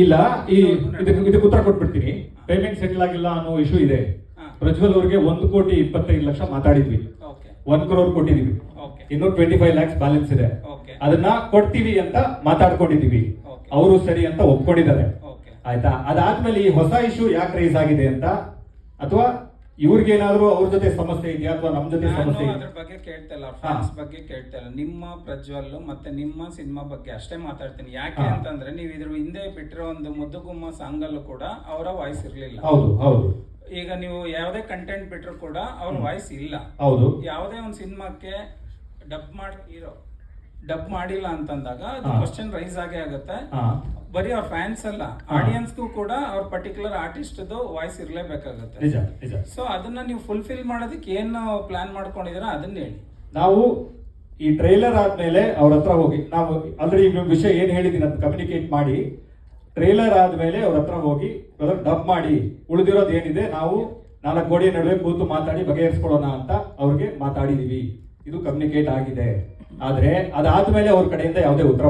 ಇಲ್ಲ, ಇದಕ್ಕೆ ಉತ್ತರ ಕೊಟ್ಬಿಡ್ತೀನಿ. ಪೇಮೆಂಟ್ ಸೆಟಲ್ ಆಗಿಲ್ಲ ಅನ್ನೋ ಇಶ್ಯೂ ಇದೆ. ಪ್ರಜ್ವಲ್ ಅವ್ರಿಗೆ 1,25,00,000 ಮಾತಾಡಿದ್ವಿ, 1 crore ಕೊಟ್ಟಿದೀವಿ, ಇನ್ನು 25 lakhs ಬ್ಯಾಲೆನ್ಸ್ ಇದೆ. ಅದನ್ನ ಕೊಡ್ತೀವಿ ಅಂತ ಮಾತಾಡ್ಕೊಂಡಿದೀವಿ. ಅವರು ಸರಿ ಅಂತ ಒಪ್ಕೊಂಡಿದ್ದಾರೆ. ಆಯ್ತಾ? ಅದಾದ್ಮೇಲೆ ಈ ಹೊಸ ಇಶ್ಯೂ ಯಾಕೆ ರೈಸ್ ಆಗಿದೆ ಅಂತ, ಅಥವಾ ಇವ್ರಿಗೇನಾದ್ರೂ ಅವ್ರ ಜೊತೆ ಸಮಸ್ಯೆ ಇದೆಯಾ ಅಥವಾ ನಮ್ ಜೊತೆ ಸಮಸ್ಯೆ ಅದ್ರ ಬಗ್ಗೆ ಕೇಳ್ತಾ ಇಲ್ಲ, ಫ್ಯಾನ್ಸ್ ಬಗ್ಗೆ ಕೇಳ್ತಾ ಇಲ್ಲ. ನಿಮ್ಮ ಪ್ರಜ್ವಲ್ ಮತ್ತೆ ನಿಮ್ಮ ಸಿನಿಮಾ ಬಗ್ಗೆ ಅಷ್ಟೇ ಮಾತಾಡ್ತೀನಿ. ಯಾಕೆ ಅಂತಂದ್ರೆ ನೀವು ಇದ್ರ ಹಿಂದೆ ಬಿಟ್ಟಿರೋ ಒಂದು ಮುದ್ದುಗುಮ್ಮ ಸಾಂಗ್ ಅಲ್ಲೂ ಕೂಡ ಅವರ ವಾಯ್ಸ್ ಇರ್ಲಿಲ್ಲ. ಹೌದು ಹೌದು. ಈಗ ನೀವು ಯಾವ್ದೇ ಕಂಟೆಂಟ್ ಬಿಟ್ರು ಕೂಡ ಅವ್ರ ವಾಯ್ಸ್ ಇಲ್ಲ. ಹೌದು. ಯಾವ್ದೇ ಒಂದು ಸಿನಿಮಾಕ್ಕೆ ಡಬ್ ಮಾಡಿಲ್ಲ ಅಂತಂದಾಗ ಅದು ಕ್ವಶನ್ ರೈಸ್ ಆಗೇ ಆಗುತ್ತೆ. ಬರೀ ಅವ್ರ ಫ್ಯಾನ್ಸ್ ಅಲ್ಲ, ಆಡಿಯನ್ಸ್ಗೂ ಕೂಡ ಅವ್ರ ಪರ್ಟಿಕ್ಯುಲರ್ ಆರ್ಟಿಸ್ಟ್ ವಾಯ್ಸ್ ಇರ್ಲೇಬೇಕಾಗುತ್ತೆ. ಸೊ ಅದನ್ನ ನೀವು ಫುಲ್ಫಿಲ್ ಮಾಡೋದಕ್ಕೆ ಏನ್ ಪ್ಲಾನ್ ಮಾಡ್ಕೊಂಡಿದೀರ ಅದನ್ನ ಹೇಳಿ. ನಾವು ಈ ಟ್ರೈಲರ್ ಆದ್ಮೇಲೆ ಅವ್ರ ಹತ್ರ ಹೋಗಿ, ನಾವು ಆಲ್ರೆಡಿ ವಿಷಯ ಏನ್ ಹೇಳಿದೀನಿ ಅಂತ ಕಮ್ಯುನಿಕೇಟ್ ಮಾಡಿ, ಟ್ರೈಲರ್ ಆದ್ಮೇಲೆ ಅವ್ರ ಹತ್ರ ಹೋಗಿ ಡಬ್ ಮಾಡಿ ಉಳಿದಿರೋದು ಏನಿದೆ ನಾವು 4 ಗೋಡೆ ನಡುವೆ ಕೂತು ಮಾತಾಡಿ ಬಗೆಹರಿಸ್ಕೊಳ್ಳೋಣ ಅಂತ ಅವ್ರಿಗೆ ಮಾತಾಡಿದೀವಿ. ಇದು ಕಮ್ಯುನಿಕೇಟ್ ಆಗಿದೆ. ಆದ್ರೆ ಅದಾದ್ಮೇಲೆ ಅವ್ರ ಕಡೆಯಿಂದ ಯಾವುದೇ ಉತ್ತರ